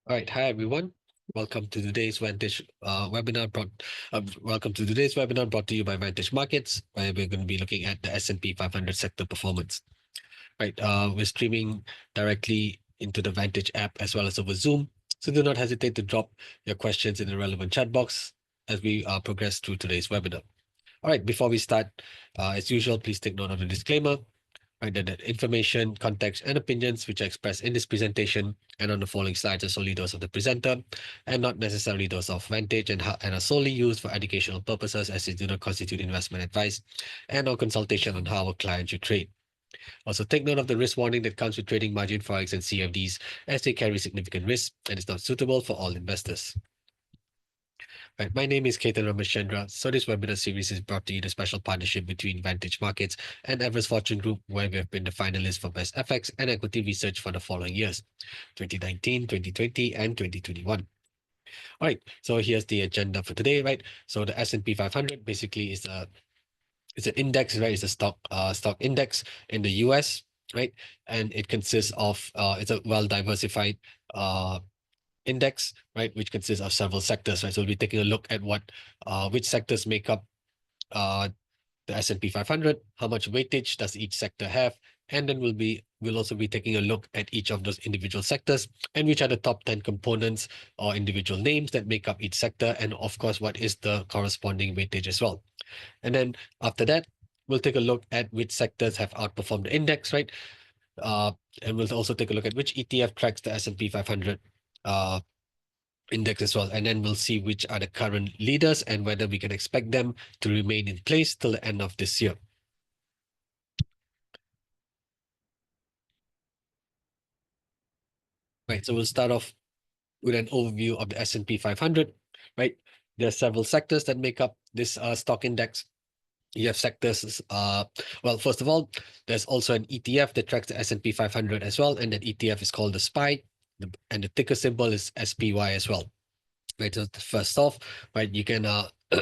All right, hi everyone. Welcome to today's Vantage webinar. Welcome to today's webinar brought to you by Vantage Markets, where we're going to be looking at the S&P 500 sector performance. Right, we're streaming directly into the Vantage app as well as over Zoom. So do not hesitate to drop your questions in the relevant chat box as we progress through today's webinar. All right, before we start, as usual, please take note of the disclaimer. Right, that information, context, and opinions which are expressed in this presentation and on the following slides are solely those of the presenter and not necessarily those of Vantage and are solely used for educational purposes as they do not constitute investment advice and or consultation on how a client should trade. Also, take note of the risk warning that comes with trading margin forex and CFDs as they carry significant risk and is not suitable for all investors. Right, my name is Ketan Ramachandra. So this webinar series is brought to you in a special partnership between Vantage Markets and Everest Fortune Group, where we have been the finalists for Best FX and Equity Research for the following years, 2019, 2020, and 2021. All right, so here's the agenda for today, right? So the S&P 500 basically is it's an index, right? It's a stock index in the US, right? And it consists of it's a well diversified index, right, which consists of several sectors, right? So we'll be taking a look at which sectors make up uh, the S&P 500, how much weightage does each sector have, and then we'll also be taking a look at each of those individual sectors and which are the top 10 components or individual names that make up each sector, and of course, what is the corresponding weightage as well. And then after that, we'll take a look at which sectors have outperformed the index, right? Uh, and we'll also take a look at which ETF tracks the S&P 500 uh, index as well. And then we'll see which are the current leaders and whether we can expect them to remain in place till the end of this year. Right, so we'll start off with an overview of the S&P 500, right? There are several sectors that make up this stock index. You have sectors, well, first of all, there's also an ETF that tracks the S&P 500 as well, and that ETF is called the SPY, and the ticker symbol is SPY as well. Right, so first off, right, you can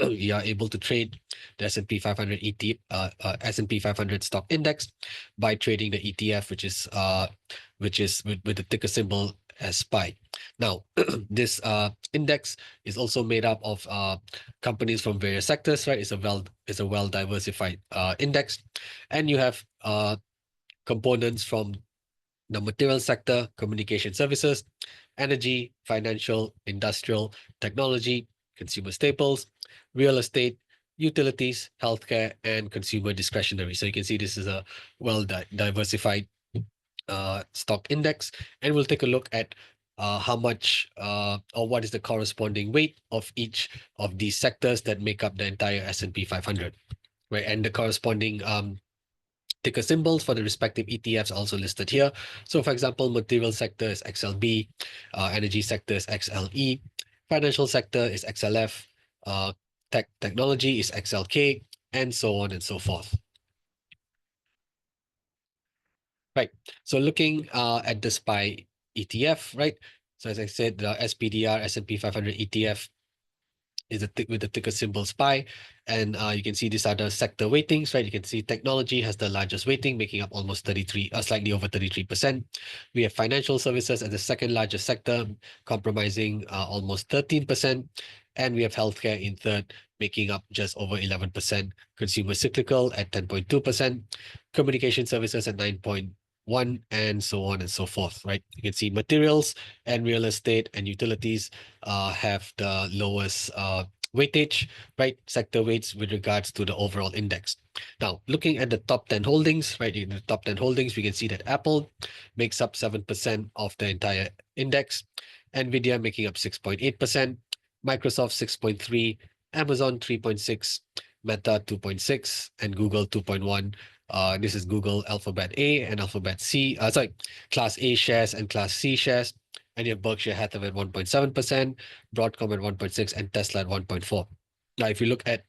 you are able to trade the S&P 500 S&P 500 stock index by trading the ETF, which is with the ticker symbol as SPY. Now, this index is also made up of companies from various sectors, right? It's a well diversified index, and you have components from the material sector, communication services, energy, financial, industrial, technology, consumer staples, real estate, utilities, healthcare, and consumer discretionary. So you can see this is a well diversified stock index, and we'll take a look at how much or what is the corresponding weight of each of these sectors that make up the entire S&P 500, right? And the corresponding ticker symbols for the respective ETFs also listed here. So for example, material sector is XLB, energy sector is XLE, financial sector is XLF, technology is XLK, and so on and so forth. Right. So looking at the SPY ETF, right? So as I said, the SPDR S&P 500 ETF is with the ticker symbol SPY. And you can see these are the sector weightings, right? You can see technology has the largest weighting, making up almost 33, slightly over 33%. We have financial services as the second largest sector, comprising almost 13%. And we have healthcare in third, making up just over 11%. Consumer cyclical at 10.2%. Communication services at 9.1%, and so on and so forth, right? You can see materials and real estate and utilities have the lowest weightage, right? Sector weights with regards to the overall index. Now, looking at the top 10 holdings, right? In the top 10 holdings, we can see that Apple makes up 7% of the entire index, Nvidia making up 6.8%, Microsoft 6.3%, Amazon 3.6%, Meta 2.6%, and Google 2.1%. This is Google Alphabet A and Alphabet C, Class A shares and Class C shares. And you have Berkshire Hathaway at 1.7%, Broadcom at 1.6%, and Tesla at 1.4%. Now, if you look at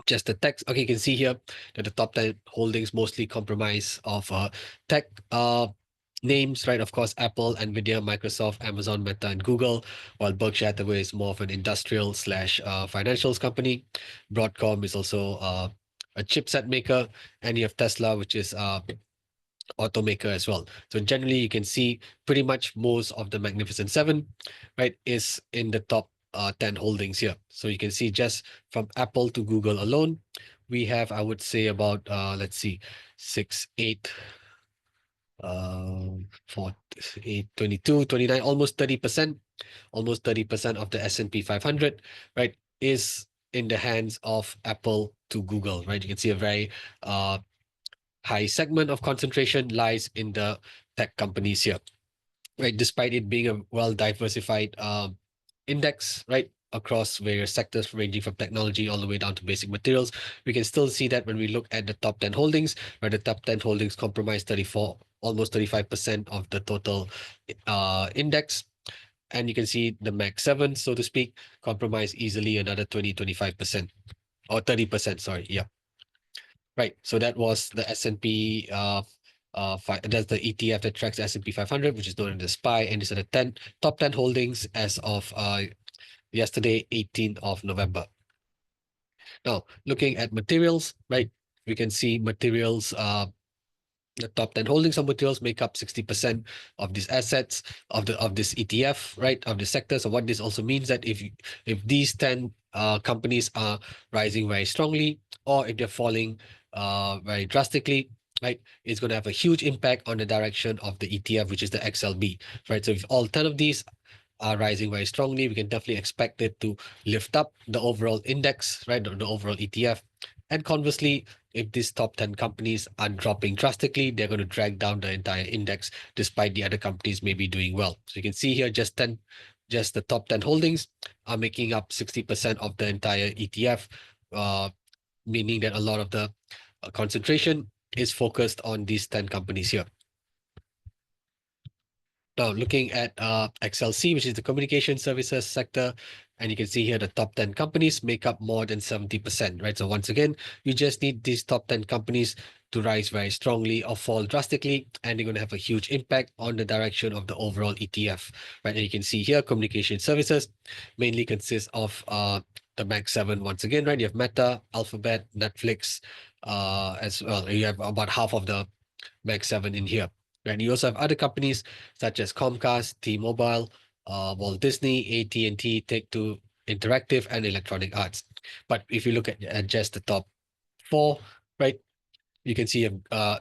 just the tech, okay, you can see here that the top 10 holdings mostly comprise of tech names, right? Of course, Apple, Nvidia, Microsoft, Amazon, Meta, and Google, while Berkshire Hathaway is more of an industrial slash financials company. Broadcom is also a chipset maker, and you have Tesla, which is automaker as well. So generally, you can see pretty much most of the Magnificent Seven, right, is in the top 10 holdings here. So you can see just from Apple to Google alone, we have, I would say, about let's see, 6, 8, 4, 8, 22, 29, almost 30% of the S&P 500, right, is in the hands of Apple to Google, right? You can see a very high segment of concentration lies in the tech companies here, right? Despite it being a well diversified index, right, across various sectors ranging from technology all the way down to basic materials, we can still see that when we look at the top 10 holdings, where the top 10 holdings comprise 34, almost 35% of the total index. And you can see the Mag 7, so to speak, compromise easily another 20, 25%, or 30%, sorry. Yeah. Right. So that was the S&P that's the ETF that tracks the S&P 500, which is known as the SPY, and these are the top 10 holdings as of yesterday, 18th of November. Now, looking at materials, right, we can see materials the top 10 holdings of materials make up 60% of these assets of this ETF, right, of the sector. So what this also means that if these 10 companies are rising very strongly, or if they're falling very drastically, right, it's going to have a huge impact on the direction of the ETF, which is the XLB, right? So if all 10 of these are rising very strongly, we can definitely expect it to lift up the overall index, right, the overall ETF. And conversely, if these top 10 companies are dropping drastically, they're going to drag down the entire index, despite the other companies maybe doing well. So you can see here just the top 10 holdings are making up 60% of the entire ETF, meaning that a lot of the concentration is focused on these 10 companies here. Now, looking at XLC, which is the communication services sector, and you can see here the top 10 companies make up more than 70%, right? So once again, you just need these top 10 companies to rise very strongly or fall drastically, and they're going to have a huge impact on the direction of the overall ETF, right? And you can see here, communication services mainly consists of the Mag 7 once again, right? You have Meta, Alphabet, Netflix, as well. You have about half of the Mag 7 in here. And you also have other companies such as Comcast, T-Mobile, Walt Disney, AT&T, Take-Two Interactive, and Electronic Arts. But if you look at just the top four, right, you can see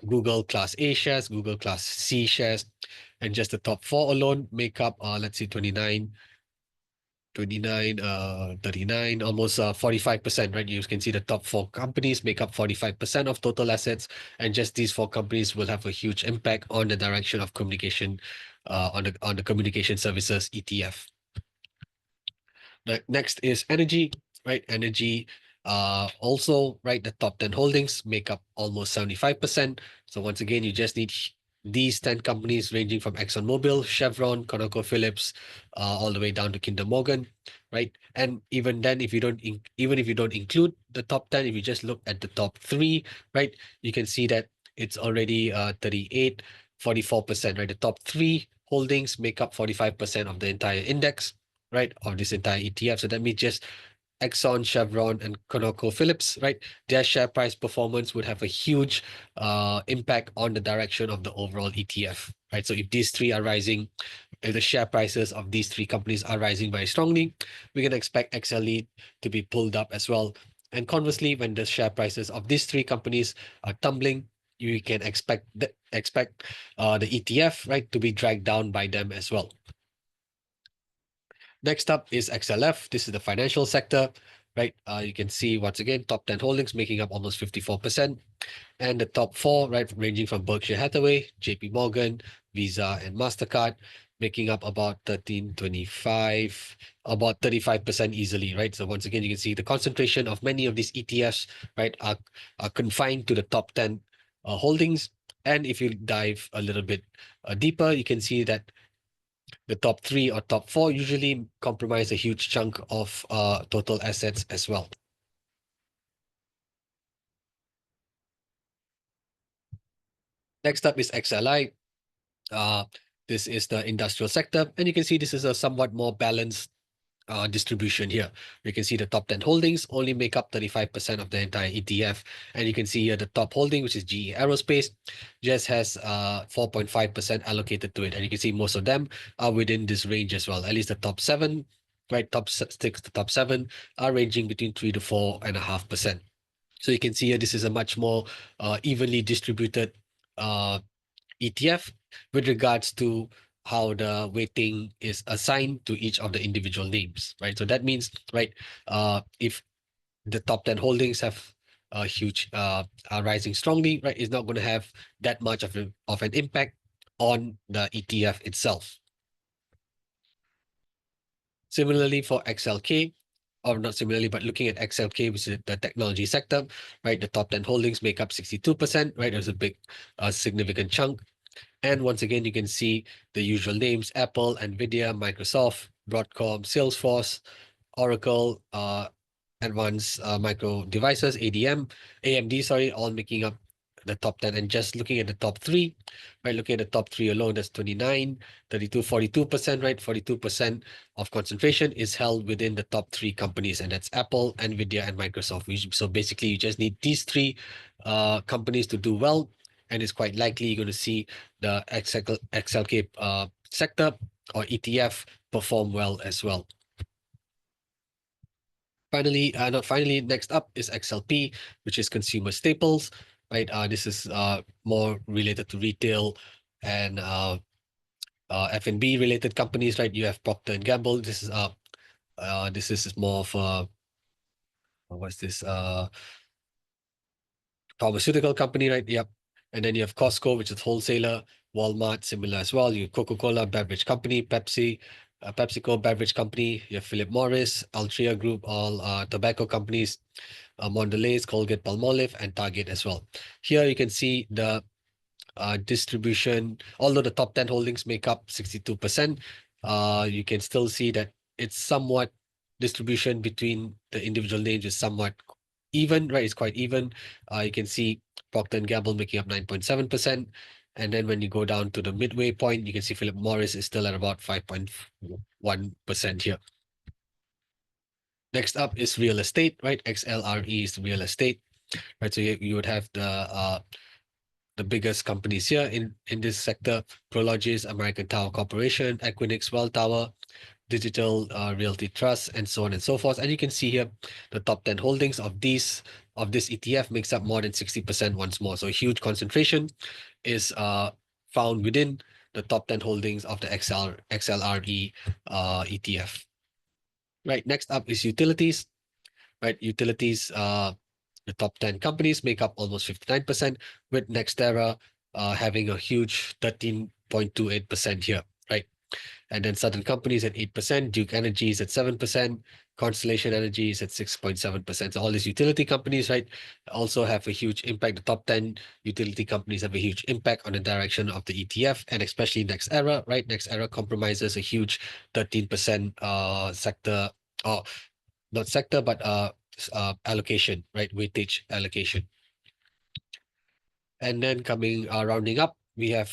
Google Class A shares, Google Class C shares, and just the top four alone make up, let's see, 39, almost 45%, right? You can see the top four companies make up 45% of total assets, and just these four companies will have a huge impact on the direction of communication, on the communication services ETF. Next is energy, right? Energy, also, right, the top 10 holdings make up almost 75%. So once again, you just need these 10 companies ranging from ExxonMobil, Chevron, ConocoPhillips, all the way down to Kinder Morgan, right? And even then, even if you don't include the top 10, if you just look at the top three, right, you can see that it's already 38, 44%, right? The top three holdings make up 45% of the entire index, right, of this entire ETF. So that means just Exxon, Chevron, and ConocoPhillips, right, their share price performance would have a huge impact on the direction of the overall ETF, right? So if these three are rising, if the share prices of these three companies are rising very strongly, we can expect XLE to be pulled up as well. And conversely, when the share prices of these three companies are tumbling, you can expect the ETF, right, to be dragged down by them as well. Next up is XLF. This is the financial sector, right? You can see once again, top 10 holdings making up almost 54%. And the top four, right, ranging from Berkshire Hathaway, JP Morgan, Visa, and MasterCard, making up about 13, 25, about 35% easily, right? So once again, you can see the concentration of many of these ETFs, right, are confined to the top 10 holdings. And if you dive a little bit deeper, you can see that the top three or top four usually comprise a huge chunk of total assets as well. Next up is XLI. Uh, this is the industrial sector, and you can see this is a somewhat more balanced distribution here. You can see the top 10 holdings only make up 35% of the entire ETF. And you can see here the top holding, which is GE Aerospace, just has 4.5% allocated to it. And you can see most of them are within this range as well. At least the top seven, right? Top six, the top seven are ranging between 3 to 4.5%. So you can see here, this is a much more evenly distributed ETF with regards to how the weighting is assigned to each of the individual names, right? So that means, right, if the top 10 holdings have a huge are rising strongly, right, it's not going to have that much of an impact on the ETF itself. Similarly for XLK, or not similarly, but looking at XLK, which is the technology sector, right, the top 10 holdings make up 62%, right? There's a big, significant chunk. And once again, you can see the usual names: Apple, Nvidia, Microsoft, Broadcom, Salesforce, Oracle, Advanced Micro Devices, AMD, sorry, all making up the top 10. And just looking at the top three, right, looking at the top three alone, that's 29, 32, 42%, right? 42% of concentration is held within the top three companies, and that's Apple, Nvidia, and Microsoft. So basically, you just need these three companies to do well, and it's quite likely you're going to see the XLK sector or ETF perform well as well. Finally, next up is XLP, which is consumer staples, right? This is more related to retail and F&B related companies, right? You have Procter and Gamble. This is more of what's this? Pharmaceutical company, right? Yep. And then you have Costco, which is wholesaler. Walmart, similar as well. You have Coca-Cola, beverage company. PepsiCo, beverage company. You have Philip Morris, Altria Group, all tobacco companies. Mondelez, Colgate, Palmolive, and Target as well. Here you can see the distribution. Although the top 10 holdings make up 62%, you can still see that it's somewhat distribution between the individual names is somewhat even, right? It's quite even. You can see Procter and Gamble making up 9.7%. And then when you go down to the midway point, you can see Philip Morris is still at about 5.1% here. Next up is real estate, right? XLRE is real estate, right? So you would have the biggest companies here in this sector: Prologis, American Tower Corporation, Equinix, Welltower, Digital Realty Trust, and so on and so forth. And you can see here the top 10 holdings of this ETF makes up more than 60% once more. So a huge concentration is found within the top 10 holdings of the XLRE ETF. Right, next up is utilities. Right, utilities, the top 10 companies make up almost 59%, with NextEra having a huge 13.28% here, right? And then certain companies at 8%, Duke Energy is at 7%, Constellation Energy is at 6.7%. So all these utility companies, right, also have a huge impact. The top 10 utility companies have a huge impact on the direction of the ETF, and especially NextEra, right? NextEra compromises a huge 13% sector, or not sector, but allocation, right? Weightage allocation. And then rounding up, we have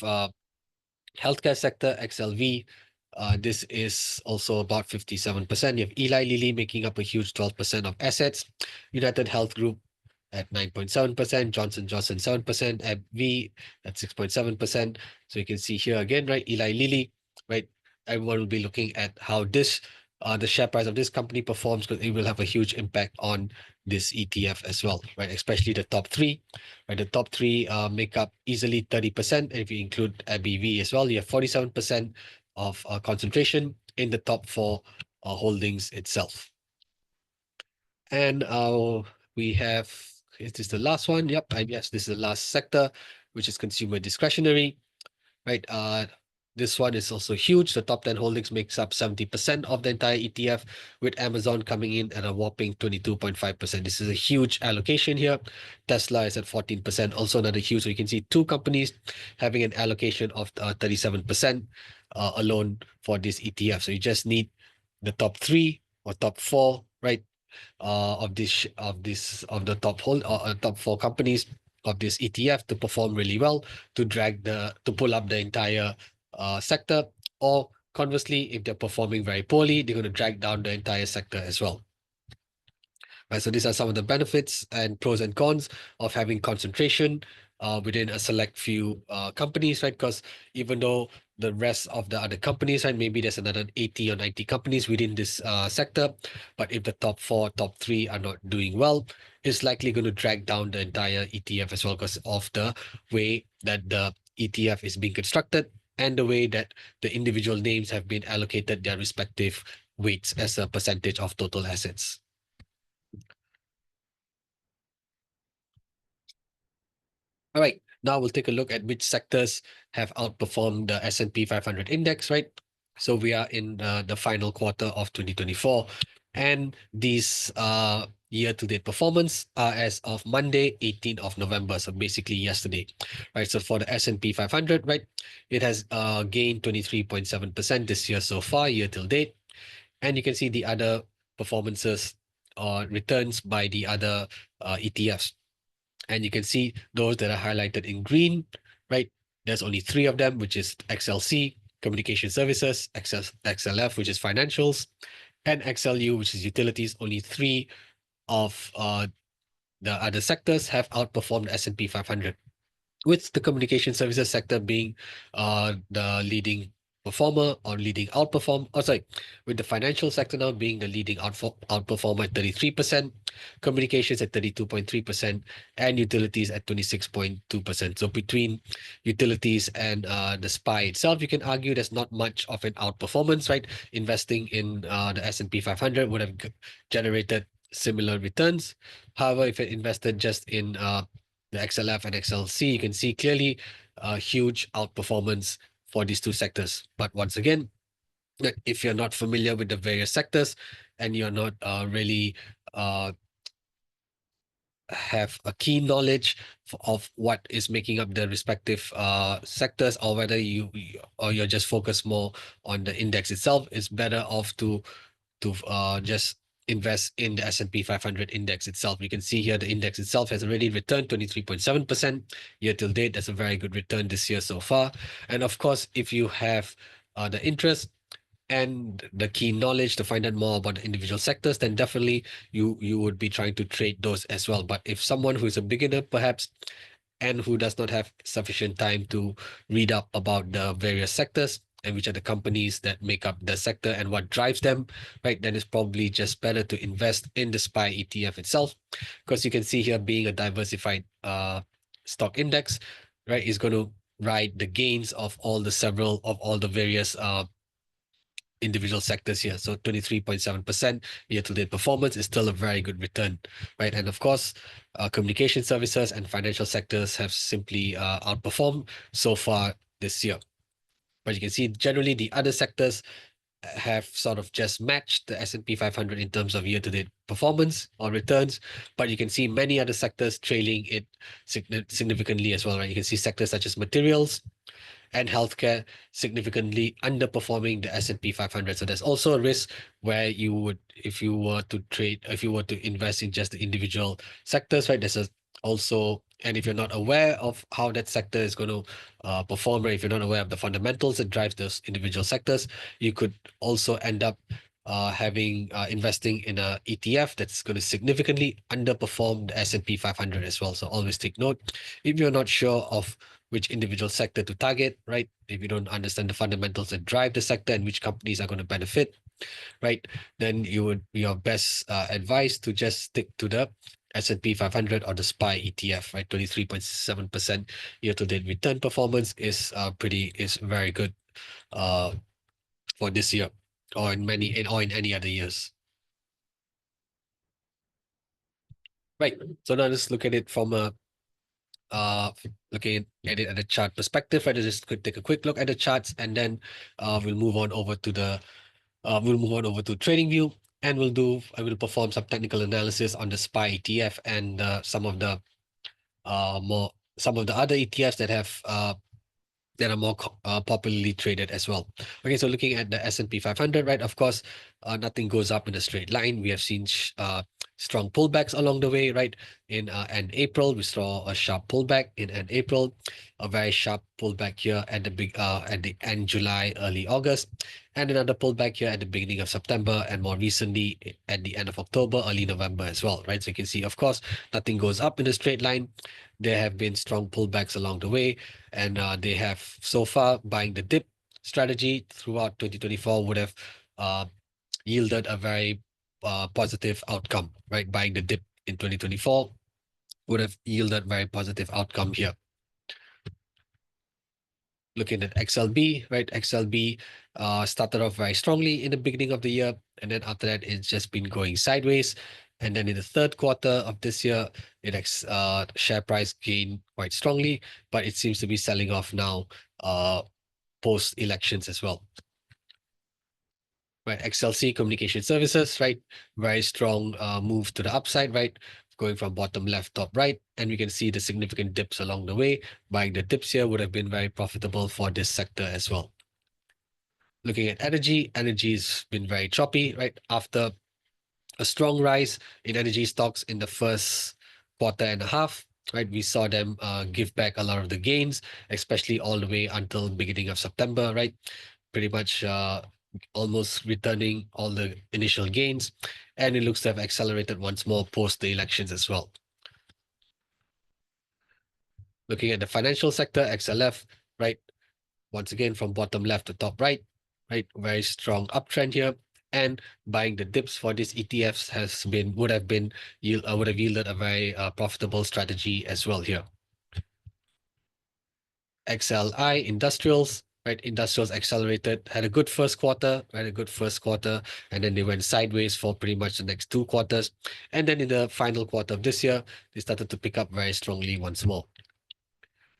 healthcare sector, XLV. This is also about 57%. You have Eli Lilly making up a huge 12% of assets. United Health Group at 9.7%, Johnson Johnson 7%, AbbVie at 6.7%. So you can see here again, right? Eli Lilly, right? Everyone will be looking at how the share price of this company performs, because it will have a huge impact on this ETF as well, right? Especially the top three, right? The top three make up easily 30%. And if you include AbbVie as well, you have 47% of concentration in the top four holdings itself. And we have, is this the last one? Yep, yes, this is the last sector, which is consumer discretionary, right? This one is also huge. The top 10 holdings makes up 70% of the entire ETF, with Amazon coming in at a whopping 22.5%. This is a huge allocation here. Tesla is at 14%, also another huge. So you can see two companies having an allocation of 37% alone for this ETF. So you just need the top three or top four, right? Of the top four companies of this ETF to perform really well, to pull up the entire sector, or Conversely, if they're performing very poorly, they're going to drag down the entire sector as well. Right, so these are some of the benefits and pros and cons of having concentration within a select few companies, right? Because even though the rest of the other companies, right, maybe there's another 80 or 90 companies within this sector, but if the top four, top three are not doing well, it's likely going to drag down the entire ETF as well because of the way that the ETF is being constructed and the way that the individual names have been allocated their respective weights as a percentage of total assets. All right, now we'll take a look at which sectors have outperformed the S&P 500 index, right? So we are in the final quarter of 2024, and these year-to-date performance are as of Monday, 18th of November, so basically yesterday, right? So for the S&P 500, right, it has gained 23.7% this year so far, year till date, and you can see the other performances or returns by the other ETFs. And you can see those that are highlighted in green, right? There's only three of them, which is XLC, Communication Services, XLF, which is Financials, and XLU, which is Utilities. Only three of the other sectors have outperformed the S&P 500, with the communication services sector being the leading performer or leading outperform. Oh, sorry, with the financial sector now being the leading outperformer at 33%, communications at 32.3%, and utilities at 26.2%. So between utilities and the SPY itself, you can argue there's not much of an outperformance, right? Investing in the S&P 500 would have generated similar returns. However, if it invested just in the XLF and XLC, you can see clearly a huge outperformance for these two sectors. But once again, if you're not familiar with the various sectors and you're not really have a keen knowledge of what is making up the respective sectors, or whether or you're just focused more on the index itself, it's better off to just invest in the S&P 500 index itself. You can see here the index itself has already returned 23.7% year till date. That's a very good return this year so far. And of course, if you have the interest and the key knowledge to find out more about the individual sectors, then definitely you would be trying to trade those as well. But if someone who is a beginner perhaps and who does not have sufficient time to read up about the various sectors and which are the companies that make up the sector and what drives them, right, then it's probably just better to invest in the SPY ETF itself, because you can see here being a diversified stock index, right, is going to ride the gains of all the various individual sectors here. So 23.7% year-to-date performance is still a very good return, right? And of course, communication services and financial sectors have simply outperformed so far this year. But you can see generally the other sectors have sort of just matched the S&P 500 in terms of year-to-date performance or returns, but you can see many other sectors trailing it significantly as well, right? You can see sectors such as materials and healthcare significantly underperforming the S&P 500. So there's also a risk where you would, if you were to invest in just the individual sectors, right? And if you're not aware of how that sector is going to perform, right? If you're not aware of the fundamentals that drives those individual sectors, you could also end up investing in a ETF that's going to significantly underperform the S&P 500 as well. So always take note, if you're not sure of which individual sector to target, right? If you don't understand the fundamentals that drive the sector and which companies are going to benefit, right? Then you would be your best advice to just stick to the S&P 500 or the SPY ETF, right? 23.7% year-to-date return performance is very good for this year or in any other years. Right. So now let's look at it from a looking at it at a chart perspective. Right, just could take a quick look at the charts, and then we'll move on over to TradingView, and I will perform some technical analysis on the SPY ETF and some of the other ETFs that are more popularly traded as well. Okay, so looking at the S&P 500, right? Of course, nothing goes up in a straight line. We have seen strong pullbacks along the way, right? In and April, we saw a sharp pullback in end April, a very sharp pullback here at the end July, early August, and another pullback here at the beginning of September, and more recently at the end of October, early November as well, right? So you can see, of course, nothing goes up in a straight line. There have been strong pullbacks along the way, and they have so far buying the dip strategy throughout 2024 would have uh, yielded a very positive outcome, right? Buying the dip in 2024 would have yielded very positive outcome here. Looking at XLB, right? XLB started off very strongly in the beginning of the year, and then after that, it's just been going sideways. And then in the third quarter of this year, share price gained quite strongly, but it seems to be selling off now post elections as well. Right, XLC Communication Services, right? Very strong move to the upside, right? Going from bottom left, top right, and we can see the significant dips along the way. Buying the dips here would have been very profitable for this sector as well. Looking at energy, energy's been very choppy, right? After a strong rise in energy stocks in the first quarter and a half, right? We saw them give back a lot of the gains, especially all the way until beginning of September, right? Pretty much almost returning all the initial gains, and it looks to have accelerated once more post the elections as well. Looking at the financial sector, XLF, right? Once again, from bottom left to top right, very strong uptrend here, and buying the dips for these ETFs would have yielded a very profitable strategy as well here. XLI Industrials, right? Industrials accelerated, had a good first quarter, and then they went sideways for pretty much the next 2 quarters. And then in the final quarter of this year, they started to pick up very strongly once more.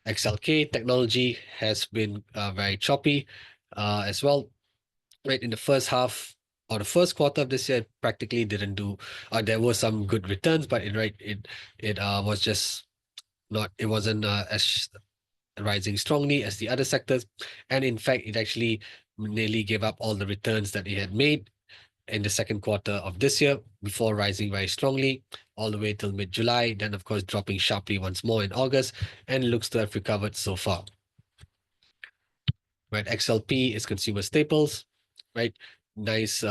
XLK Technology has been very choppy as well, right? In the first half or the first quarter of this year, practically didn't do. There were some good returns, but it was just not. It wasn't as rising strongly as the other sectors, and in fact, it actually nearly gave up all the returns that it had made in the second quarter of this year before rising very strongly all the way till mid-July, then of course dropping sharply once more in August, and looks to have recovered so far. Right, XLP is consumer staples, right? Nice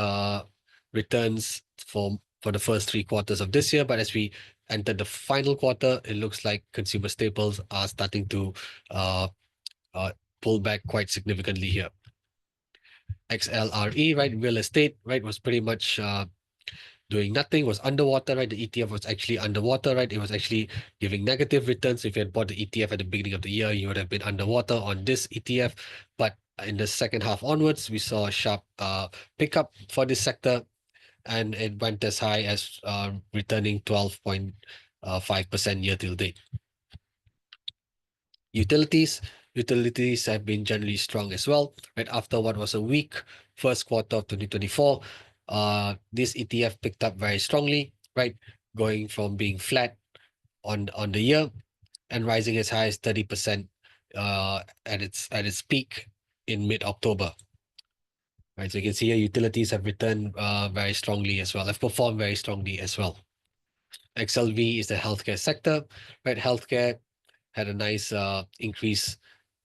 returns for the first 3 quarters of this year, but as we enter the final quarter, it looks like consumer staples are starting to pull back quite significantly here. XLRE, right? Real estate, right? Was pretty much doing nothing, was underwater, right? The ETF was actually underwater, right? It was actually giving negative returns. If you had bought the ETF at the beginning of the year, you would have been underwater on this ETF. But in the second half onwards, we saw a sharp pickup for this sector, and it went as high as returning 12.5% year till date. Utilities have been generally strong as well, right? After what was a weak first quarter of 2024, this ETF picked up very strongly, right? Going from being flat on the year and rising as high as 30% at its peak in mid-October. Right, so you can see here utilities have returned very strongly as well, have performed very strongly as well. XLV is the healthcare sector, right? Healthcare had a nice increase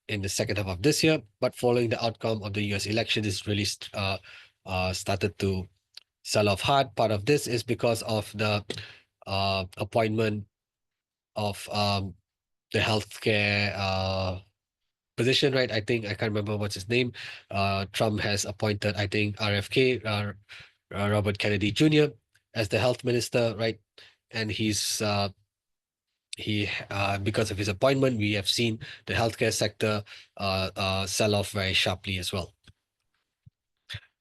in the second half of this year, but following the outcome of the US election, this really started to sell off hard. Part of this is because of the appointment of the healthcare position, right? I think I can't remember what's his name. Trump has appointed, I think, RFK, Robert Kennedy Jr. as the health minister, right? And because of his appointment, we have seen the healthcare sector sell off very sharply as well.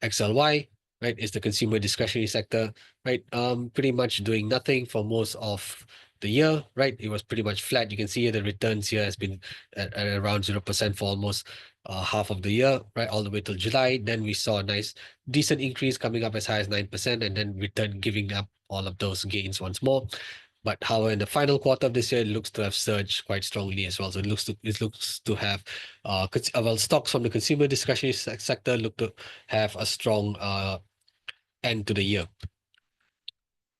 XLY, right, is the consumer discretionary sector, right? Pretty much doing nothing for most of the year, right? It was pretty much flat. You can see here the returns here has been at around 0% for almost half of the year, right? All the way till July. Then we saw a nice, decent increase coming up as high as 9%, and then return giving up all of those gains once more. But however, in the final quarter of this year, it looks to have surged quite strongly as well. So it looks to have well, stocks from the consumer discretionary sector look to have a strong end to the year.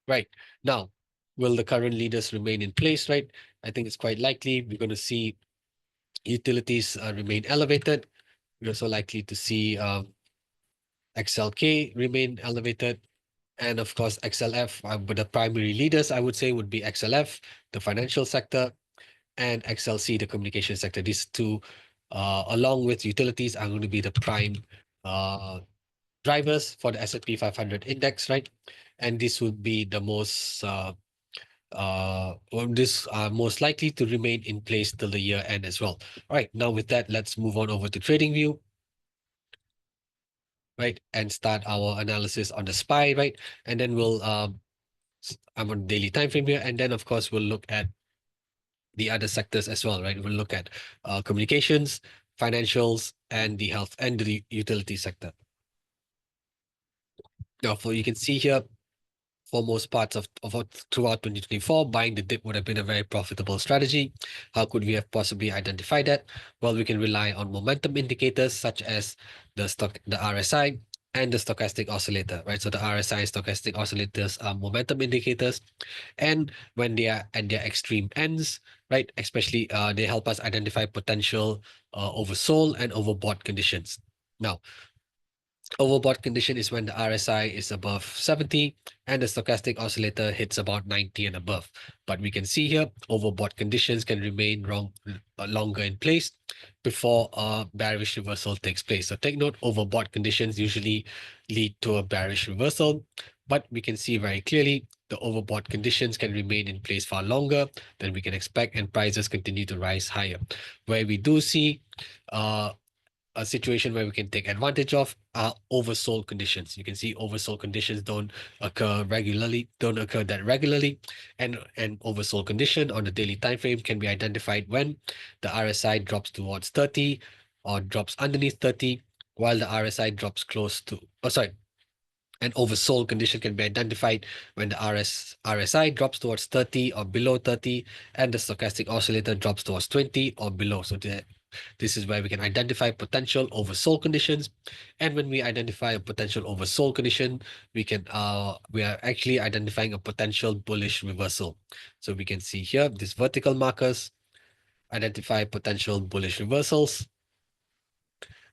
Right. Now, will the current leaders remain in place, right? I think it's quite likely we're going to see utilities remain elevated. We're also likely to see XLK remain elevated. And of course, XLF, but the primary leaders, I would say, would be XLF, the financial sector, and XLC, the communication sector. These two, along with utilities, are going to be the prime uh, drivers for the S&P 500 index, right? And this would be the most well, this are most likely to remain in place till the year end as well. All right, now with that, let's move on over to TradingView, right, and start our analysis on the SPY, right, and then we'll I'm on daily time frame here, and then of course we'll look at the other sectors as well, right? We'll look at communications, financials, and the health and the utility sector. Now, for you can see here, for most parts of throughout 2024, buying the dip would have been a very profitable strategy. How could we have possibly identified that? Well, we can rely on momentum indicators such as the RSI and the stochastic oscillator, right? So the RSI and stochastic oscillators are momentum indicators, and when they are at their extreme ends, right, especially they help us identify potential oversold and overbought conditions. Now, overbought condition is when the RSI is above 70 and the stochastic oscillator hits about 90 and above. But we can see here, overbought conditions can remain longer in place before a bearish reversal takes place. So take note, overbought conditions usually lead to a bearish reversal, but we can see very clearly the overbought conditions can remain in place far longer than we can expect, and prices continue to rise higher. Where we do see uh, a situation where we can take advantage of are oversold conditions. You can see oversold conditions don't occur that regularly, and an oversold condition on the daily time frame can be identified when the RSI drops towards 30 or drops underneath 30, while the RSI drops close to, oh sorry, an oversold condition can be identified when the RSI drops towards 30 or below 30, and the stochastic oscillator drops towards 20 or below. So this is where we can identify potential oversold conditions. And when we identify a potential oversold condition, we are actually identifying a potential bullish reversal. So we can see here, these vertical markers identify potential bullish reversals.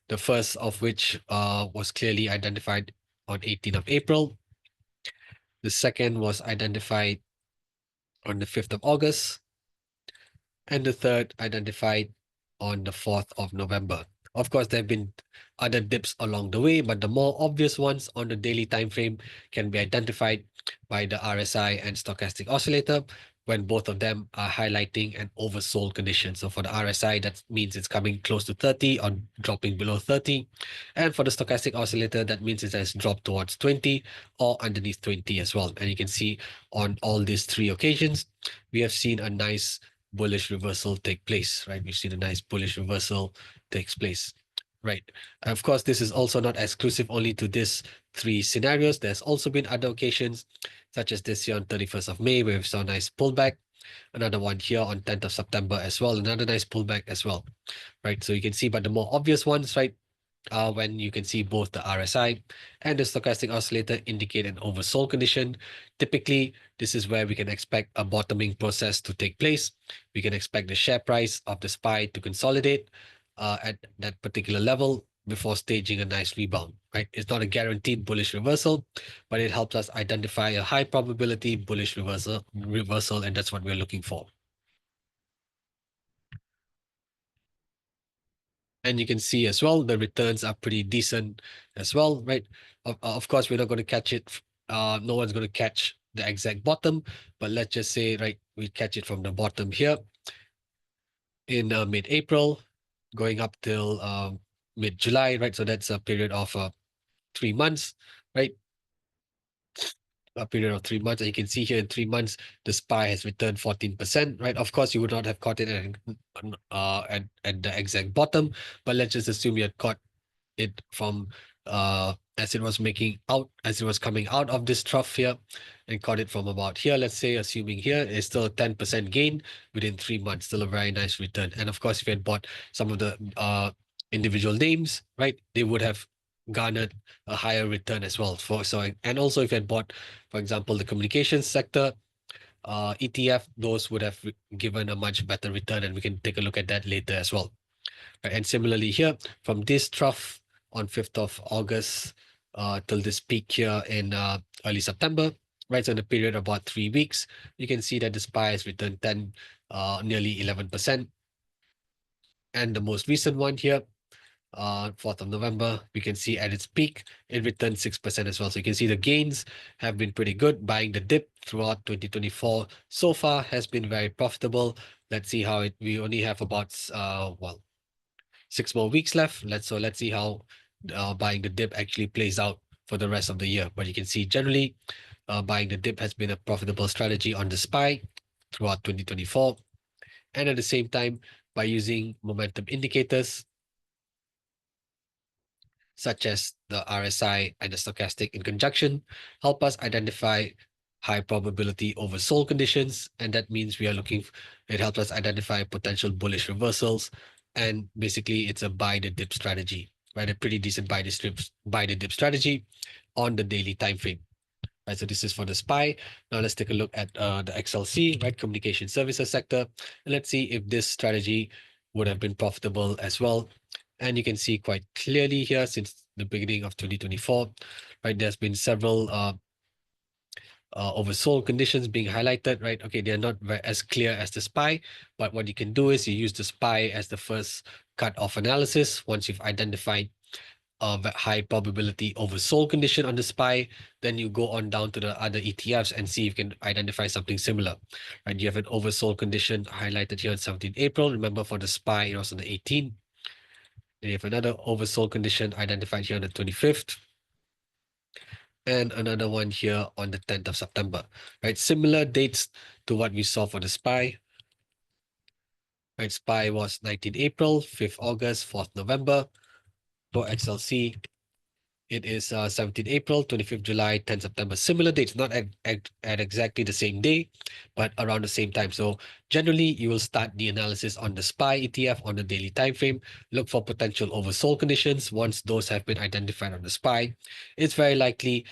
The first of which was clearly identified on 18th of April. The second was identified on the 5th of August. And the third identified on the 4th of November. Of course, there have been other dips along the way, but the more obvious ones on the daily time frame can be identified by the RSI and stochastic oscillator when both of them are highlighting an oversold condition. So for the RSI, that means it's coming close to 30 or dropping below 30. And for the stochastic oscillator, that means it has dropped towards 20 or underneath 20 as well. And you can see on all these three occasions, we have seen a nice bullish reversal take place, right? We've seen a nice bullish reversal takes place, right? Of course, this is also not exclusive only to these three scenarios. There's also been other occasions, such as this year on 31st of May, where we saw a nice pullback. Another one here on 10th of September as well, another nice pullback as well, right? So you can see, but the more obvious ones, right, when you can see both the RSI and the stochastic oscillator indicate an oversold condition. Typically, this is where we can expect a bottoming process to take place. We can expect the share price of the SPY to consolidate at that particular level before staging a nice rebound, right? It's not a guaranteed bullish reversal, but it helps us identify a high probability bullish reversal, and that's what we're looking for. And you can see as well, the returns are pretty decent as well, right? Of course, we're not going to catch it. No one's going to catch the exact bottom, but let's just say, right, we catch it from the bottom here in mid-April, going up till mid-July, right? So that's a period of 3 months, right? A period of 3 months. And you can see here in 3 months, the SPY has returned 14%, right? Of course, you would not have caught it at the exact bottom, but let's just assume you had caught it from as it was coming out of this trough here, and caught it from about here, let's say, assuming here is still a 10% gain within 3 months, still a very nice return. And of course, if you had bought some of the individual names, right, they would have garnered a higher return as well. And also if you had bought, for example, the communications sector ETF, those would have given a much better return, and we can take a look at that later as well. Right? And similarly here, from this trough on 5th of August till this peak here in early September, right? So in a period of about 3 weeks, you can see that the SPY has returned nearly 11%. And the most recent one here, 4th of November, we can see at its peak, it returned 6% as well. So you can see the gains have been pretty good. Buying the dip throughout 2024 so far has been very profitable. Let's see how we only have about, 6 more weeks left. Let's see how buying the dip actually plays out for the rest of the year. But you can see generally, buying the dip has been a profitable strategy on the SPY throughout 2024. And at the same time, by using momentum indicators, such as the RSI and the stochastic in conjunction, help us identify high probability oversold conditions. And that means it helps us identify potential bullish reversals. And basically, it's a buy the dip strategy, right? A pretty decent buy the dip strategy on the daily time frame. Right, so this is for the SPY. Now let's take a look at the XLC, right, communication services sector, and let's see if this strategy would have been profitable as well. And you can see quite clearly here since the beginning of 2024, right, there's been several oversold conditions being highlighted, right? Okay, they're not as clear as the SPY, but what you can do is you use the SPY as the first cut-off analysis. Once you've identified a high probability oversold condition on the SPY, then you go on down to the other ETFs and see if you can identify something similar. Right, you have an oversold condition highlighted here on 17th April. Remember, for the SPY, it was on the 18th. Then you have another oversold condition identified here on the 25th. And another one here on the 10th of September. Right, similar dates to what we saw for the SPY. Right, SPY was 19th April, 5th August, 4th November. For XLC, it is 17th April, 25th July, 10th September. Similar dates, not at exactly the same day, but around the same time. So generally, you will start the analysis on the SPY ETF on the daily time frame. Look for potential oversold conditions. Once those have been identified on the SPY, it's very likely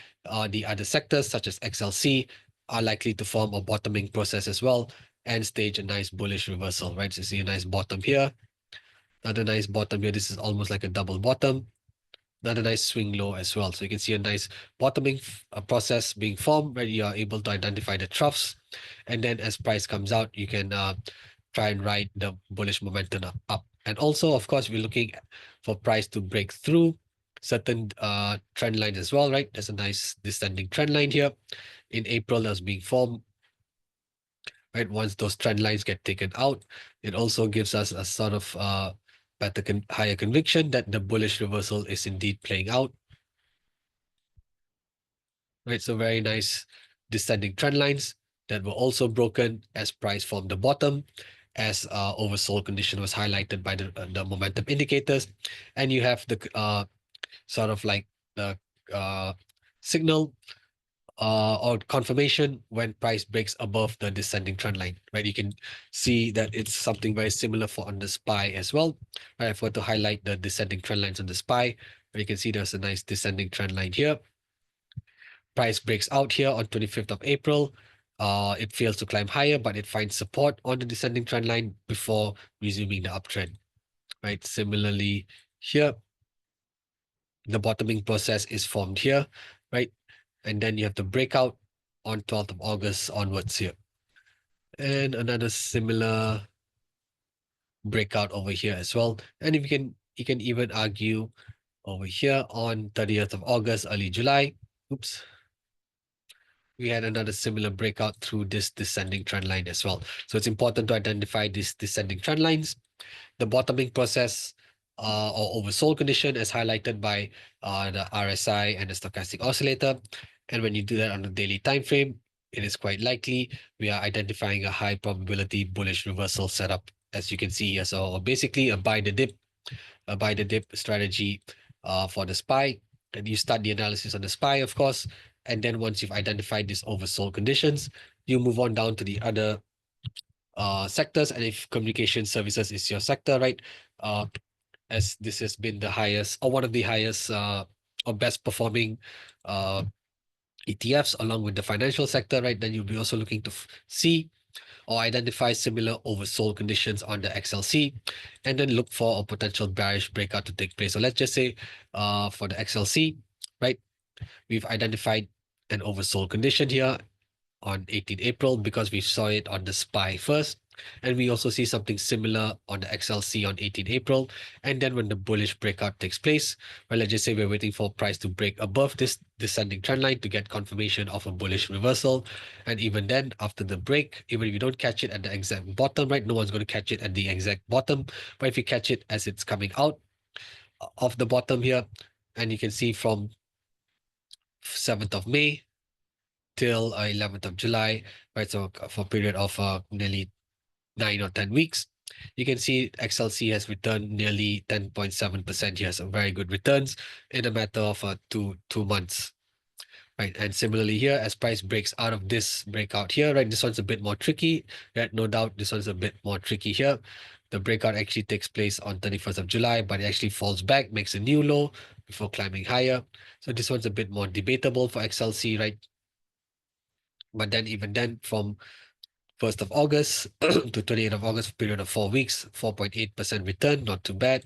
the other sectors, such as XLC, are likely to form a bottoming process as well and stage a nice bullish reversal, right? So you see a nice bottom here, another nice bottom here. This is almost like a double bottom. Another nice swing low as well. So you can see a nice bottoming process being formed where you are able to identify the troughs. And then as price comes out, you can try and ride the bullish momentum up. And also, of course, we're looking for price to break through certain trend lines as well, right? There's a nice descending trend line here. In April, that's being formed. Right, once those trend lines get taken out, it also gives us a sort of higher conviction that the bullish reversal is indeed playing out. Right, so very nice descending trend lines that were also broken as price formed the bottom, as oversold condition was highlighted by the momentum indicators, and you have the sort of like the signal or confirmation when price breaks above the descending trend line, right? You can see that it's something very similar for on the SPY as well. Right, if I were to highlight the descending trend lines on the SPY, you can see there's a nice descending trend line here. Price breaks out here on 25th of April. It fails to climb higher, but it finds support on the descending trend line before resuming the uptrend, right? Similarly, here, the bottoming process is formed here, right? And then you have the breakout on 12th of August onwards here. And another similar breakout over here as well. And if you can even argue over here on 30th of August, early July. Oops. We had another similar breakout through this descending trend line as well. So it's important to identify these descending trend lines. The bottoming process or oversold condition is highlighted by the RSI and the stochastic oscillator. And when you do that on a daily time frame, it is quite likely we are identifying a high probability bullish reversal setup, as you can see here. So basically a buy the dip strategy for the SPY. And you start the analysis on the SPY, of course. And then once you've identified these oversold conditions, you move on down to the other sectors. And if communication services is your sector, right? As this has been the highest or one of the highest or best performing ETFs along with the financial sector, right? Then you'll be also looking to see or identify similar oversold conditions on the XLC, and then look for a potential bearish breakout to take place. So let's just say for the XLC, right, we've identified an oversold condition here on 18 April because we saw it on the SPY first. And we also see something similar on the XLC on 18 April. And then when the bullish breakout takes place, well, let's just say we're waiting for price to break above this descending trend line to get confirmation of a bullish reversal. And even then, after the break, even if you don't catch it at the exact bottom, right, no one's going to catch it at the exact bottom. But if you catch it as it's coming out of the bottom here, and you can see from 7th of May till 11th of July, right? So for a period of nearly 9 or 10 weeks, you can see XLC has returned nearly 10.7% here. So very good returns in a matter of two months, right? And similarly here, as price breaks out of this breakout here, right? This one's a bit more tricky, right? No doubt this one's a bit more tricky here. The breakout actually takes place on 31st of July, but it actually falls back, makes a new low before climbing higher. So this one's a bit more debatable for XLC, right? But then even then, from 1st of August to 28th of August, period of 4 weeks, 4.8% return, not too bad.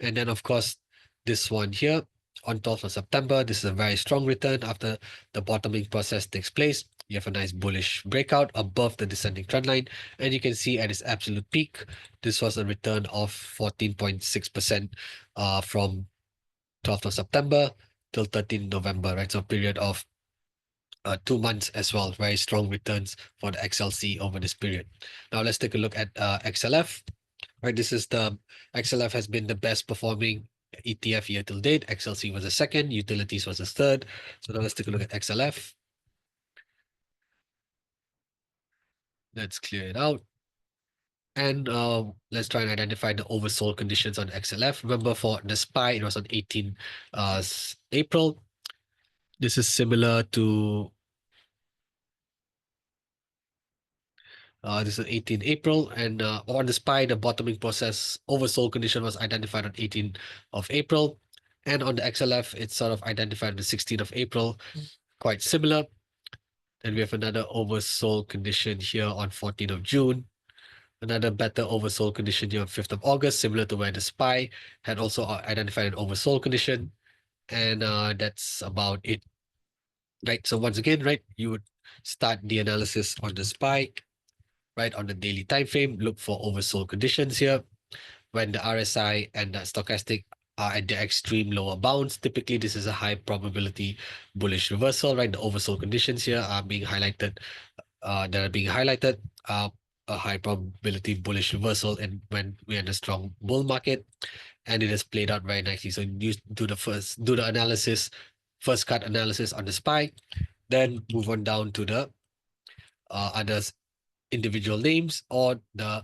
And then, of course, this one here on 12th of September, this is a very strong return after the bottoming process takes place. You have a nice bullish breakout above the descending trend line. And you can see at its absolute peak, this was a return of 14.6% from 12th of September till 13th November, right? So a period of 2 months as well. Very strong returns for the XLC over this period. Now let's take a look at XLF. Right, this is the XLF has been the best performing ETF year till date. XLC was the second, utilities was the third. So now let's take a look at XLF. Let's clear it out. And let's try and identify the oversold conditions on XLF. Remember for the SPY, it was on 18 April. This is similar to this is 18 April, and on the SPY, the bottoming process oversold condition was identified on 18 of April. And on the XLF, it's sort of identified on the 16th of April, quite similar. Then we have another oversold condition here on 14th of June. Another better oversold condition here on 5th of August, similar to where the SPY had also identified an oversold condition. And that's about it. Right. So once again, right, you would start the analysis on the SPY, right, on the daily time frame, look for oversold conditions here. When the RSI and the stochastic are at the extreme lower bounds, typically this is a high probability bullish reversal, right? The oversold conditions here are being highlighted, a high probability bullish reversal, and when we're in a strong bull market, and it has played out very nicely. So you do the analysis, first cut analysis on the SPY, then move on down to the other individual names or the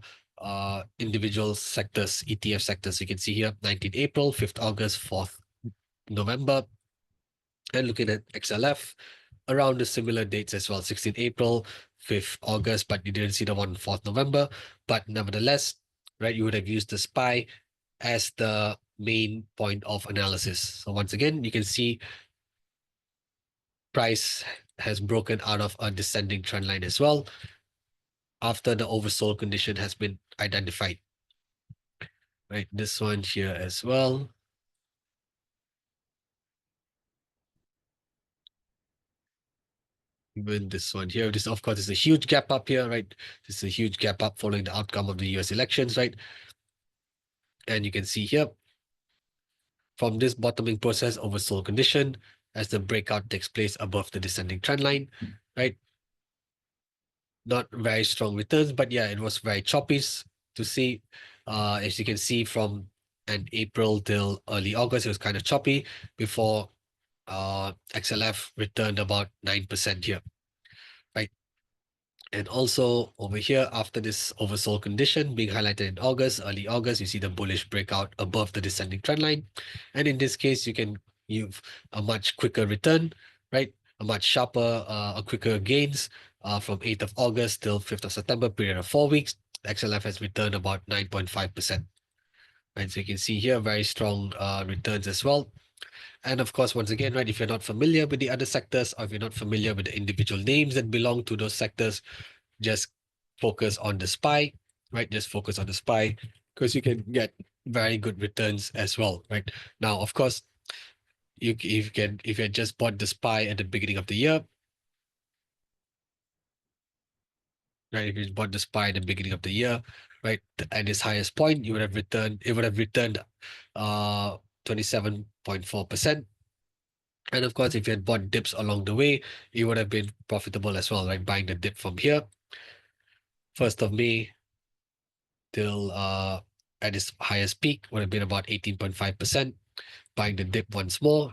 individual sectors, ETF sectors. You can see here 19th April, 5th August, 4th November. And looking at XLF, around the similar dates as well, 16th April, 5th August, but you didn't see the one 4th November. But nevertheless, right, you would have used the SPY as the main point of analysis. So once again, you can see price has broken out of a descending trend line as well after the oversold condition has been identified. Right, this one here as well. Even this one here, this of course is a huge gap up here, right? This is a huge gap up following the outcome of the US elections, right? And you can see here, from this bottoming process oversold condition, as the breakout takes place above the descending trend line, right? Not very strong returns, but yeah, it was very choppy to see. As you can see from April till early August, it was kind of choppy before XLF returned about 9% here, right? And also over here, after this oversold condition being highlighted in August, early August, you see the bullish breakout above the descending trend line. And in this case, you can use a much quicker return, right? A much sharper, a quicker gains from 8th of August till 5th of September, period of 4 weeks. XLF has returned about 9.5%. Right, so you can see here very strong returns as well. And of course, once again, right, if you're not familiar with the other sectors, or if you're not familiar with the individual names that belong to those sectors, just focus on the SPY, right? Just focus on the SPY because you can get very good returns as well, right? Now, of course, if you had just bought the SPY at the beginning of the year, right? If you bought the SPY at the beginning of the year, right, at its highest point, it would have returned 27.4%. And of course, if you had bought dips along the way, you would have been profitable as well, right? Buying the dip from here, 1st of May till at its highest peak would have been about 18.5%. Buying the dip once more,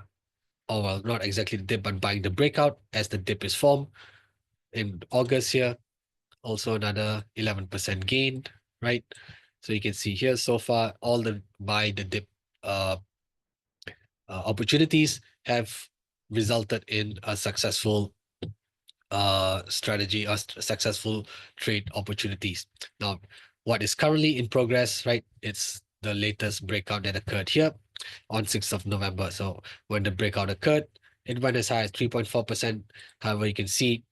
or well, not exactly the dip, but buying the breakout as the dip is formed in August here, also another 11% gain, right? So you can see here so far, all the buy the dip uh, opportunities have resulted in a successful strategy or successful trade opportunities. Now, what is currently in progress, right? It's the latest breakout that occurred here on 6th of November. So when the breakout occurred, it went as high as 3.4%. However, you can see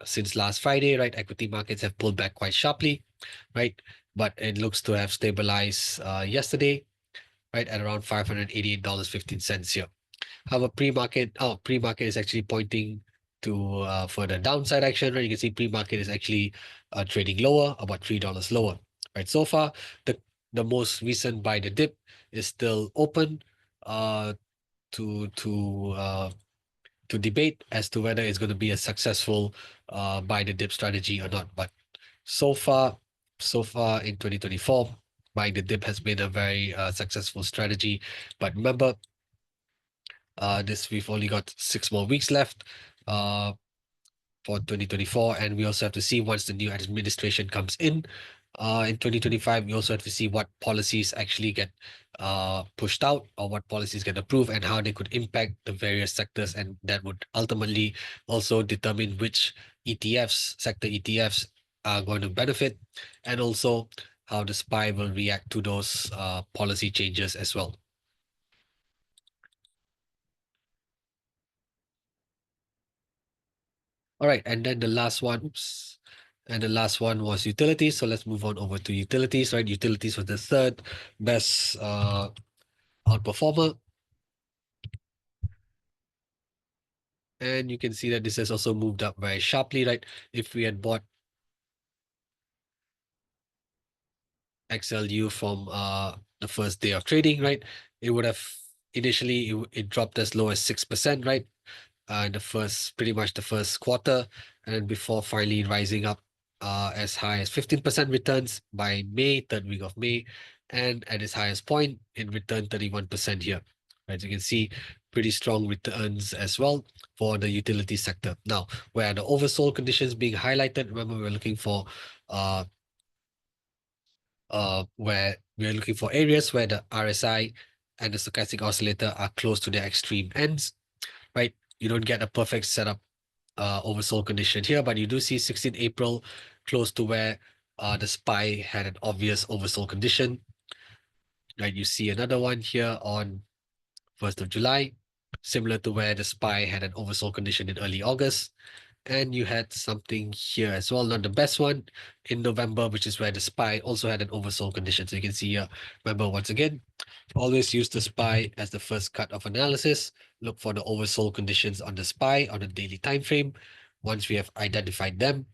since last Friday, right, equity markets have pulled back quite sharply, right? But it looks to have stabilized yesterday, right, at around $588.15 here. However, pre-market is actually pointing to further downside action, right? You can see pre-market is actually trading lower, about $3 lower, right? So far, the most recent buy the dip is still open uh, to to uh, to debate as to whether it's going to be a successful buy the dip strategy or not. But so far, so far in 2024, buying the dip has been a very successful strategy. But remember, this we've only got 6 more weeks left uh, for 2024, and we also have to see once the new administration comes in 2025. We also have to see what policies actually get pushed out or what policies get approved and how they could impact the various sectors, and that would ultimately also determine which sector ETFs are going to benefit, and also how the SPY will react to those policy changes as well. All right, and then the last one, oops, and the last one was utilities. So let's move on over to utilities, right? Utilities was the third best outperformer. And you can see that this has also moved up very sharply, right? If we had bought XLU from the first day of trading, right, it would have initially it dropped as low as 6%, right? In the first, pretty much the first quarter, and before finally rising up as high as 15% returns by May, third week of May, and at its highest point, it returned 31% here. Right, you can see pretty strong returns as well for the utility sector. Now, where the oversold conditions being highlighted, remember we're looking for where we're looking for areas where the RSI and the stochastic oscillator are close to their extreme ends, right? You don't get a perfect setup oversold condition here, but you do see 16 April close to where the SPY had an obvious oversold condition, right? You see another one here on 1st of July, similar to where the SPY had an oversold condition in early August. And you had something here as well, not the best one, in November, which is where the SPY also had an oversold condition. So you can see here, remember once again, always use the SPY as the first cut of analysis. Look for the oversold conditions on the SPY on a daily time frame. Once we have identified them,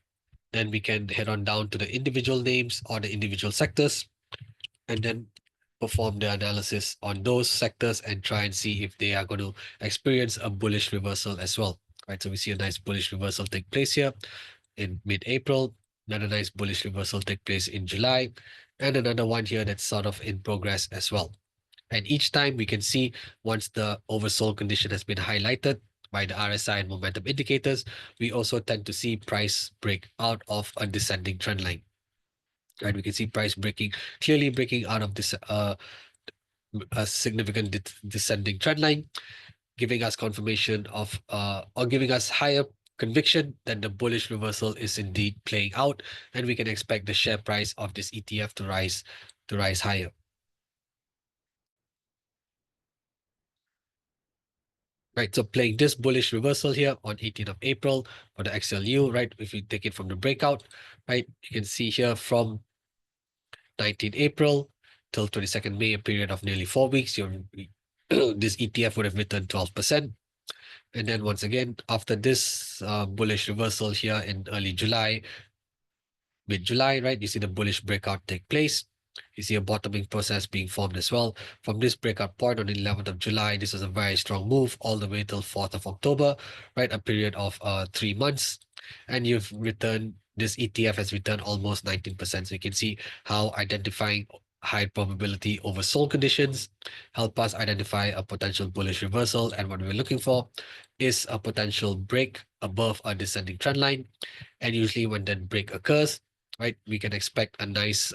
then we can head on down to the individual names or the individual sectors, and then perform the analysis on those sectors and try and see if they are going to experience a bullish reversal as well. Right, so we see a nice bullish reversal take place here in mid-April, another nice bullish reversal take place in July, and another one here that's sort of in progress as well. And each time we can see once the oversold condition has been highlighted by the RSI and momentum indicators, we also tend to see price break out of a descending trend line. Right, we can see price clearly breaking out of this a significant descending trend line, giving us confirmation of or giving us higher conviction that the bullish reversal is indeed playing out, and we can expect the share price of this ETF to rise higher. right? So playing this bullish reversal here on 18th of April for the XLU, right? If you take it from the breakout, right, you can see here from 19th April till 22nd May, a period of nearly 4 weeks, this ETF would have returned 12%. And then once again, after this bullish reversal here in early July, mid-July, right, you see the bullish breakout take place. You see a bottoming process being formed as well. From this breakout point on the 11th of July, this was a very strong move all the way till 4th of October, right, a period of 3 months. And you've returned, this ETF has returned almost 19%. So you can see how identifying high probability oversold conditions help us identify a potential bullish reversal. And what we're looking for is a potential break above a descending trend line. And usually when that break occurs, right, we can expect a nice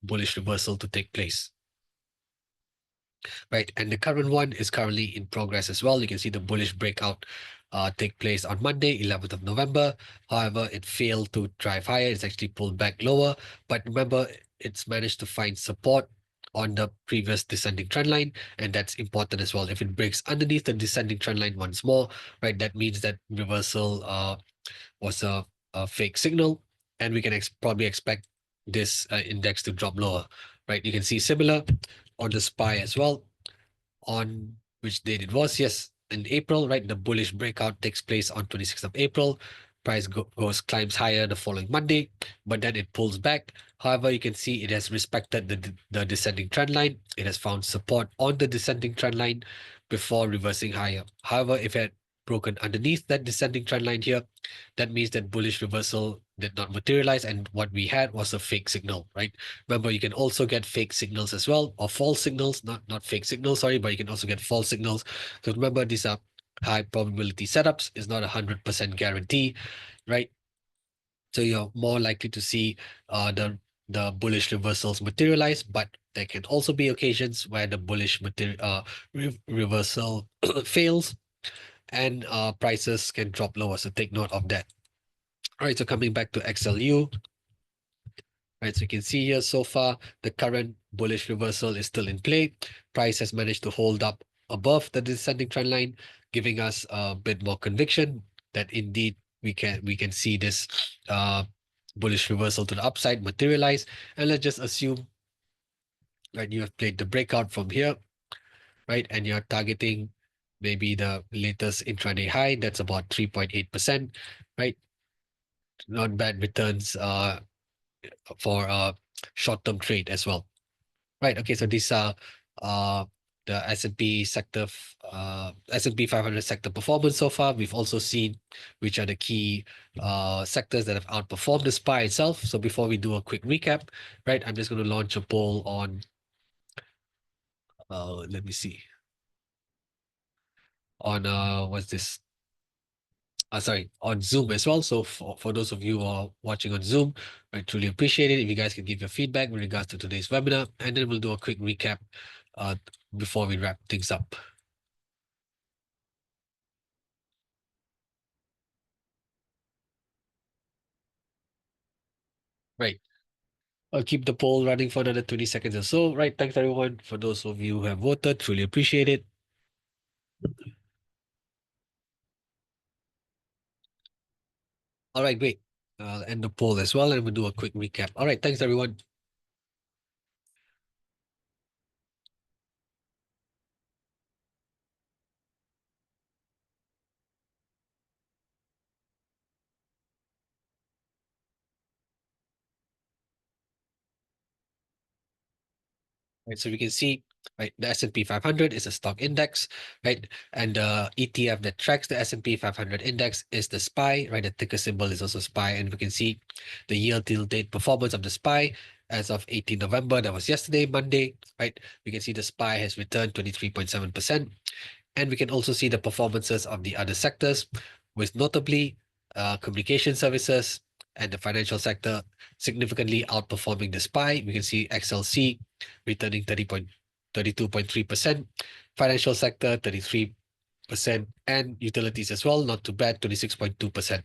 bullish reversal to take place. Right, and the current one is currently in progress as well. You can see the bullish breakout take place on Monday, 11th of November. However, it failed to drive higher. It's actually pulled back lower. But remember, it's managed to find support on the previous descending trend line, and that's important as well. If it breaks underneath the descending trend line once more, right, that means that reversal was a fake signal, and we can probably expect this index to drop lower, right? You can see similar on the SPY as well. On which date it was? Yes, in April, right? The bullish breakout takes place on 26th of April. Price climbs higher the following Monday, but then it pulls back. However, you can see it has respected the descending trend line. It has found support on the descending trend line before reversing higher. However, if it had broken underneath that descending trend line here, that means that bullish reversal did not materialize, and what we had was a fake signal, right? Remember, you can also get fake signals as well, or false signals, not fake signals, sorry, but you can also get false signals. So remember, these are high probability setups. It's not 100% guarantee, right? So you're more likely to see the bullish reversals materialize, but there can also be occasions where the bullish reversal fails, and prices can drop lower. So take note of that. All right, so coming back to XLU, right, so you can see here so far the current bullish reversal is still in play. Price has managed to hold up above the descending trend line, giving us a bit more conviction that indeed we can see this bullish reversal to the upside materialize. And let's just assume that you have played the breakout from here, right, and you're targeting maybe the latest intraday high. That's about 3.8%, right? Not bad returns for a short-term trade as well. Right. Okay. So these are the S&P sector, S&P 500 sector performance so far. We've also seen which are the key sectors that have outperformed the SPY itself. So before we do a quick recap, right, I'm just going to launch a poll on, let me see, on, what's this? Sorry, on Zoom as well. So for those of you who are watching on Zoom, I truly appreciate it if you guys can give your feedback with regards to today's webinar, and then we'll do a quick recap uh, before we wrap things up. Right. I'll keep the poll running for another 20 seconds or so. Right. Thanks, everyone. For those of you who have voted, truly appreciate it. All right, great. I'll end the poll as well, and we'll do a quick recap. All right. Thanks, everyone. Right, so we can see, right, the S&P 500 is a stock index, right, and the ETF that tracks the S&P 500 index is the SPY, right. The ticker symbol is also SPY, and we can see the year till date performance of the SPY as of 18 November. That was yesterday, Monday, right. We can see the SPY has returned 23.7%, and we can also see the performances of the other sectors, with notably communication services and the financial sector significantly outperforming the SPY. We can see XLC returning 32.3%, financial sector 33%, and utilities as well, not too bad, 26.2%.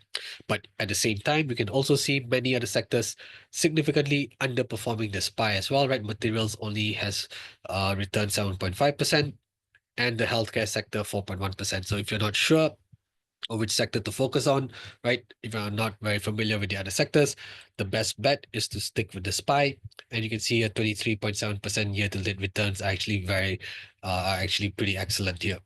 But at the same time, we can also see many other sectors significantly underperforming the SPY as well, right? Materials only has returned 7.5%, and the healthcare sector 4.1%. So if you're not sure or which sector to focus on, right? If you're not very familiar with the other sectors, the best bet is to stick with the SPY. And you can see a 23.7% year-to-date returns are actually pretty excellent here,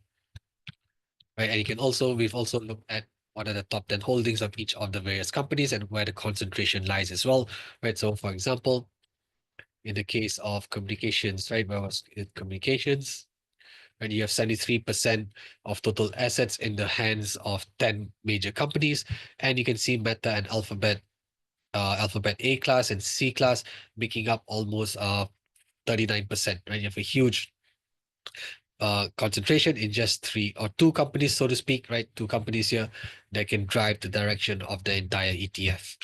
right? And you can also, we've also looked at what are the top 10 holdings of each of the various companies and where the concentration lies as well, right? So for example, in the case of communications, right? Where was it? Communications, and you have 73% of total assets in the hands of 10 major companies. And you can see Meta and Alphabet A class and C class making up almost 39%, right? You have a huge concentration in just three or two companies, so to speak, right? Two companies here that can drive the direction of the entire ETF.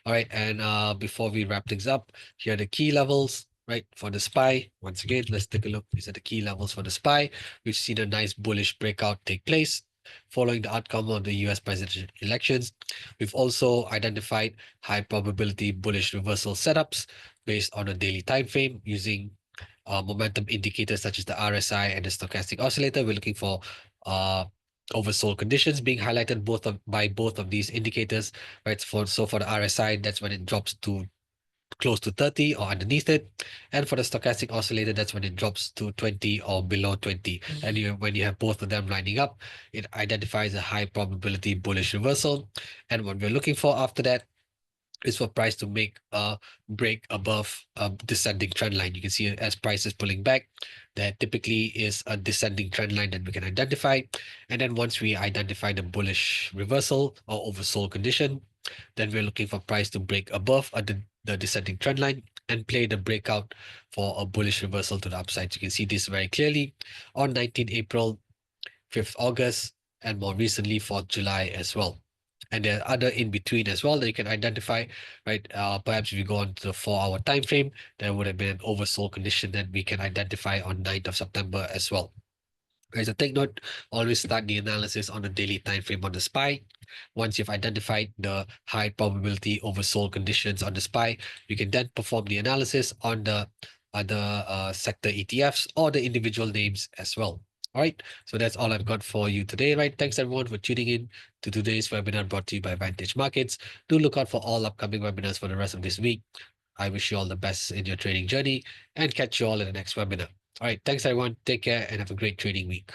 All right, and before we wrap things up, here are the key levels, right, for the SPY. Once again, let's take a look. These are the key levels for the SPY. We've seen a nice bullish breakout take place following the outcome of the US presidential elections. We've also identified high probability bullish reversal setups based on a daily time frame using momentum indicators such as the RSI and the stochastic oscillator. We're looking for oversold conditions being highlighted by both of these indicators, right? So for the RSI, that's when it drops to close to 30 or underneath it, and for the stochastic oscillator, that's when it drops to 20 or below 20. And when you have both of them lining up, it identifies a high probability bullish reversal. And what we're looking for after that is for price to make a break above a descending trend line. You can see as price is pulling back, there typically is a descending trend line that we can identify. And then once we identify the bullish reversal or oversold condition, then we're looking for price to break above the descending trend line and play the breakout for a bullish reversal to the upside. So you can see this very clearly on 19 April, 5th August, and more recently 4th July as well. And there are other in between as well that you can identify, right? Perhaps if you go on to the 4-hour time frame, there would have been an oversold condition that we can identify on 9th of September as well. Right, so take note, always start the analysis on the daily time frame on the SPY. Once you've identified the high probability oversold conditions on the SPY, you can then perform the analysis on the other sector ETFs or the individual names as well. All right, so that's all I've got for you today, right? Thanks everyone for tuning in to today's webinar brought to you by Vantage Markets. Do look out for all upcoming webinars for the rest of this week. I wish you all the best in your trading journey and catch you all in the next webinar. All right, thanks everyone. Take care and have a great trading week.